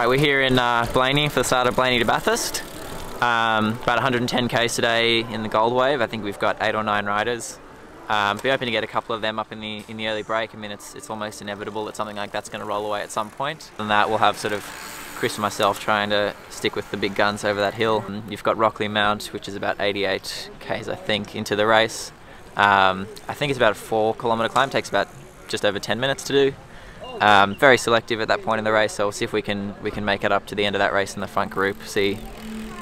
we're here in Blaney for the start of Blaney to Bathurst. About 110k's today in the Gold Wave. I think we've got 8 or 9 riders. Be hoping to get a couple of them up in the early break. I mean, it's almost inevitable that something like that's going to roll away at some point. And that we'll have sort of Chris and myself trying to stick with the big guns over that hill. You've got Rockley Mount, which is about 88k's, I think, into the race. I think it's about a 4-kilometre climb. Takes about just over 10 minutes to do. Very selective at that point in the race, so we'll see if we can make it up to the end of that race in the front group. See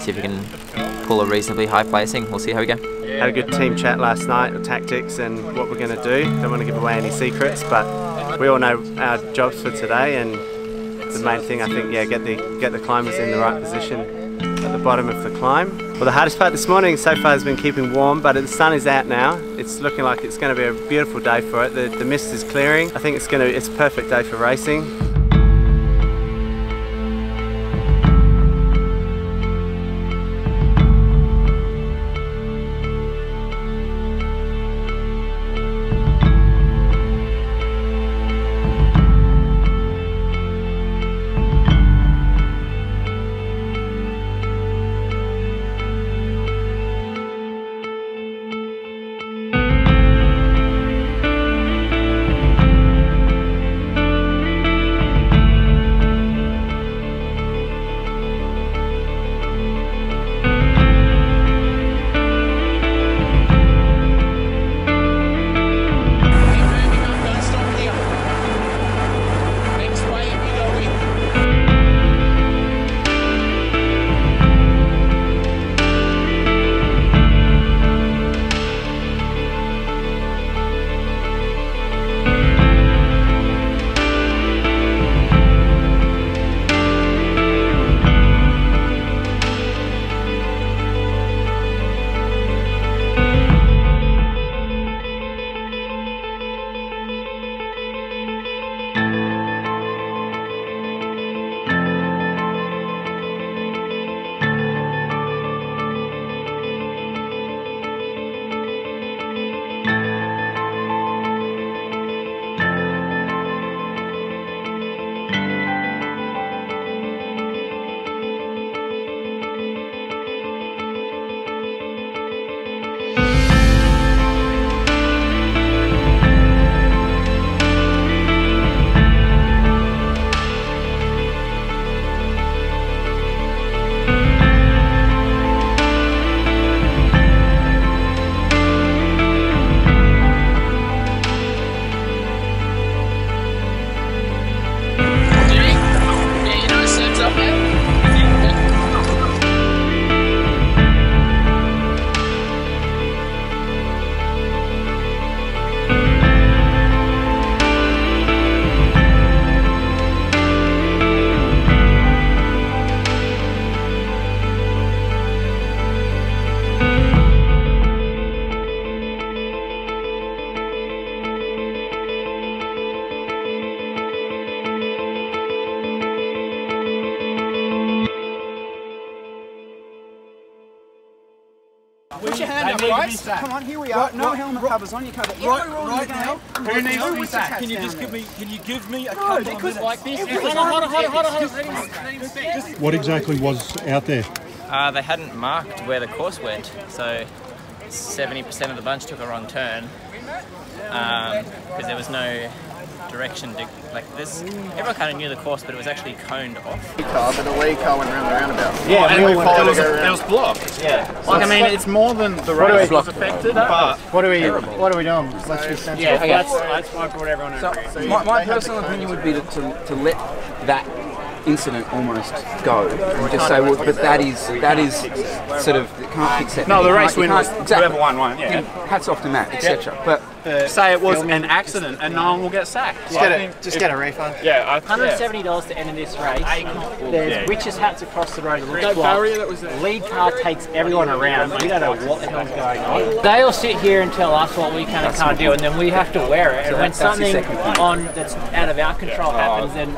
if we can pull a reasonably high placing. We'll see how we go. Had a good team chat last night with tactics and what we're going to do. Don't want to give away any secrets, but we all know our jobs for today, and the main thing, I think, yeah, get the climbers in the right position at the bottom of the climb. Well, the hardest part this morning so far has been keeping warm, but the sun is out now. It's looking like it's going to be a beautiful day for it. The mist is clearing. I think it's a perfect day for racing. Put your hand up, guys. Come on, here we are. No helmet covers on. You cover every rule in the game. Who needs to be sacked? Can you just give me a couple of minutes? Like this. What exactly was out there? They hadn't marked where the course went, so 70% of the bunch took a wrong turn because there was no direction to, like this. Everyone kind of knew the course, but it was actually coned off. But the lead car went around the roundabout. Yeah, and we followed it was blocked. Yeah. Like, I mean, it's more than the race was affected, but... What are we doing? Let's be sensible. Yeah, okay. That's why I brought everyone over here. So my personal opinion would be to let that incident almost go and just say, well, but that is sort of, it can't fix that. No, the race win was exactly. Whoever won, yeah. Hats off to Matt, etc. But say it was an accident and no one will get sacked. Just get a refund. Yeah, $170 to enter this race. There's witches' hats across the road. Lead car takes everyone around. We don't know what the hell's going on. They'll sit here and tell us what we can and can't do, and then we have to wear it. And when something on that's out of our control happens, then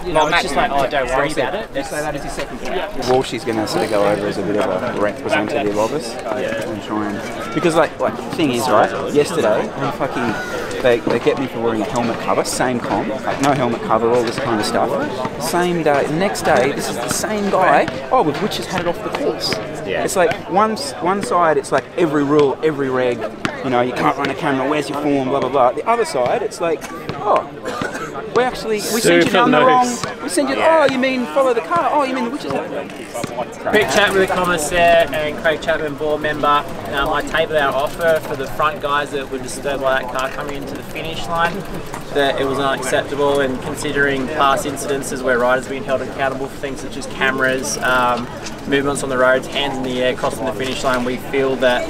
you know, it's just like, oh, don't worry about it. You say that is your second point. Walshy's going to sort of go over as a bit of a representative of us and try and, because like the thing is, right, yesterday we fucking They get me for wearing a helmet cover, same comp, like no helmet cover, all this kind of stuff. Same day, the next day, this is the same guy, oh, with Witches had it off the course. Yeah. It's like one side, it's like every rule, every reg, you know, you can't run a camera, where's your form, blah, blah, blah. The other side, it's like, oh, we sent you down the wrong, we sent you, oh, you mean follow the car, oh, you mean the Witches had it. Quick chat with the commissaire and Craig Chapman, board member. I tabled our offer for the front guys that were disturbed by that car coming into the finish line, that it was unacceptable, and considering past incidences where riders have been held accountable for things such as cameras, movements on the roads, hands in the air, crossing the finish line, we feel that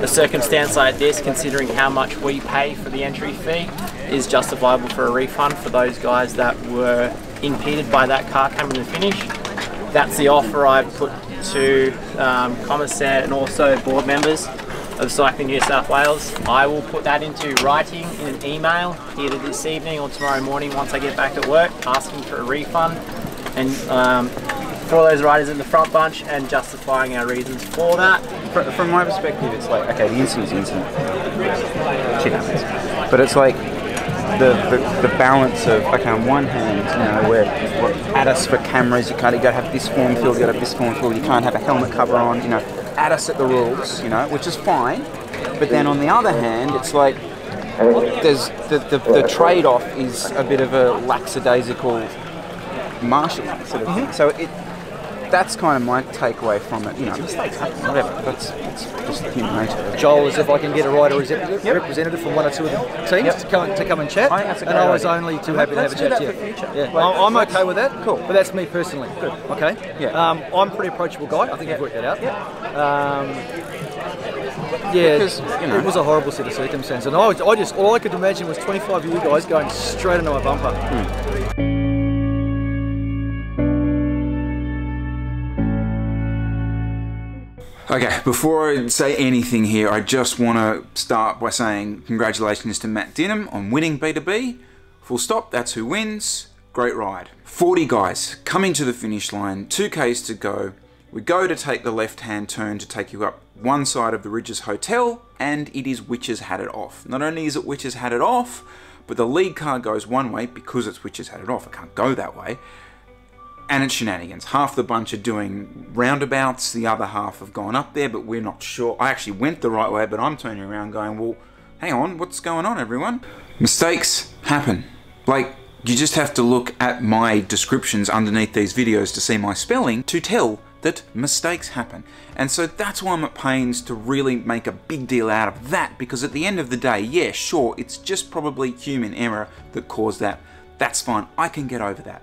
a circumstance like this, considering how much we pay for the entry fee, is justifiable for a refund for those guys that were impeded by that car coming to the finish. That's the offer I've put to commissaire and also board members of Cycling New South Wales. I will put that into writing in an email either this evening or tomorrow morning once I get back at work, asking for a refund and for all those riders in the front bunch and justifying our reasons for that. From my perspective, it's like, okay, the incident's incident. Shit happens. But it's like the balance of, okay, on one hand, you know, we're at us for cameras, you gotta have this form filled, you gotta have this form filled, you can't have a helmet cover on, you know, at us at the rules, you know, which is fine. But then on the other hand, it's like, there's the trade-off is a bit of a lackadaisical martial sort of thing. So that's kind of my takeaway from it. You know, mistakes happen, whatever. That's just human nature. Joel, is if I can get a rider representative from one or two of the teams to come and chat, and I was only too happy to have a chat to you. Yeah, I'm okay with that. Cool, but that's me personally. Good. Okay. Yeah. I'm a pretty approachable guy. I think you've worked that out. Yeah. Because, you know, it was a horrible set of circumstances, and all I could imagine was 25 of you guys going straight into my bumper. Okay, before I say anything here, I just want to start by saying congratulations to Matt Dinham on winning B2B. Full stop, that's who wins. Great ride. 40 guys coming to the finish line, 2Ks to go. We go to take the left-hand turn to take you up one side of the Ridges Hotel, and it is Witches had it off. Not only is it Witches had it off, but the lead car goes one way because it's Witches had it off. It can't go that way. And it's shenanigans. Half the bunch are doing roundabouts, the other half have gone up there, but we're not sure. I actually went the right way, but I'm turning around going, well, hang on, what's going on, everyone? Mistakes happen. Like, you just have to look at my descriptions underneath these videos to see my spelling to tell that mistakes happen. And so that's why I'm at pains to really make a big deal out of that, because at the end of the day, yeah, sure, it's just probably human error that caused that. That's fine, I can get over that.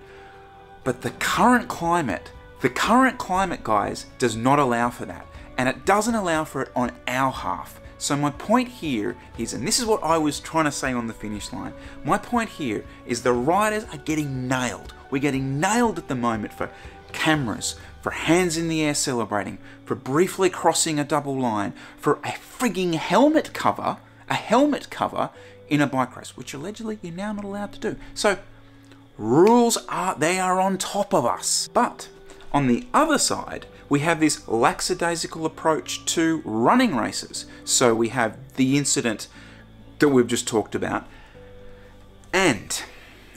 But the current climate, guys, does not allow for that. And it doesn't allow for it on our half. So my point here is, and this is what I was trying to say on the finish line, my point here is the riders are getting nailed. We're getting nailed at the moment for cameras, for hands in the air celebrating, for briefly crossing a double line, for a frigging helmet cover in a bike race, which allegedly you're now not allowed to do. So, rules are on top of us. But on the other side, we have this lackadaisical approach to running races. So we have the incident that we've just talked about. And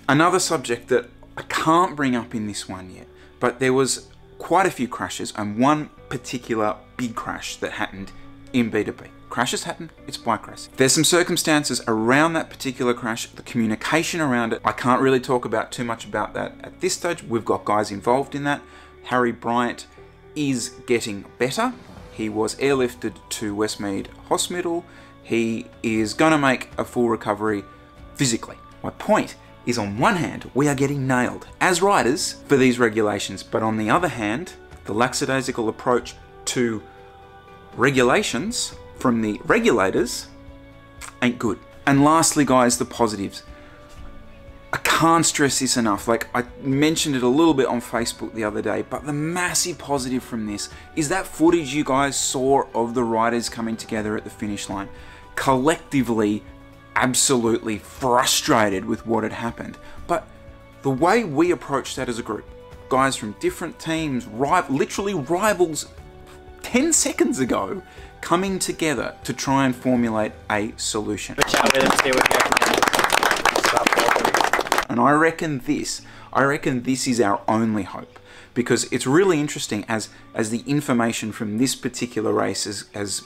another subject that I can't bring up in this one yet, but there was quite a few crashes and one particular big crash that happened in B2B. Crashes happen, it's bike racing. There's some circumstances around that particular crash, the communication around it. I can't really talk about too much about that at this stage. We've got guys involved in that. Harry Bryant is getting better. He was airlifted to Westmead Hospital. He is going to make a full recovery physically. My point is, on one hand, we are getting nailed as riders for these regulations, but on the other hand, the lackadaisical approach to regulations from the regulators ain't good. And lastly, guys, the positives. I can't stress this enough. Like, I mentioned it a little bit on Facebook the other day, but the massive positive from this is that footage you guys saw of the riders coming together at the finish line, collectively absolutely frustrated with what had happened. But the way we approached that as a group, guys from different teams, literally rivals 10 seconds ago, coming together to try and formulate a solution. And I reckon this is our only hope, because it's really interesting as the information from this particular race has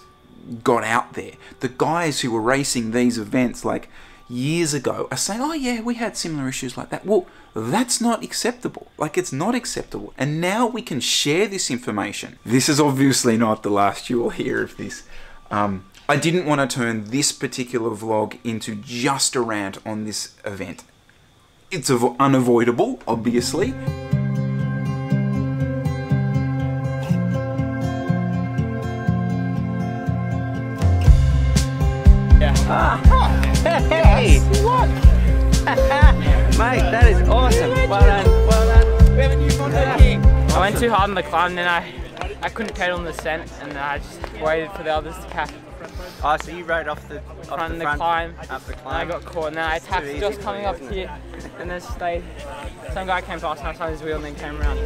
got out there. The guys who were racing these events like years ago are saying, oh yeah, we had similar issues like that. Well, that's not acceptable. Like, it's not acceptable. And now we can share this information. This is obviously not the last you will hear of this. I didn't want to turn this particular vlog into just a rant on this event. It's unavoidable, obviously. Hey! What? Mate, that is awesome. Well done, well done. We have a new content king. I went too hard on the climb, then I couldn't pedal in the descent, and I just waited for the others to catch. Oh, so you rode off the front of the climb, and I got caught, and then I tapped just coming up here, and then stayed. Some guy came past and I saw his wheel and then came around.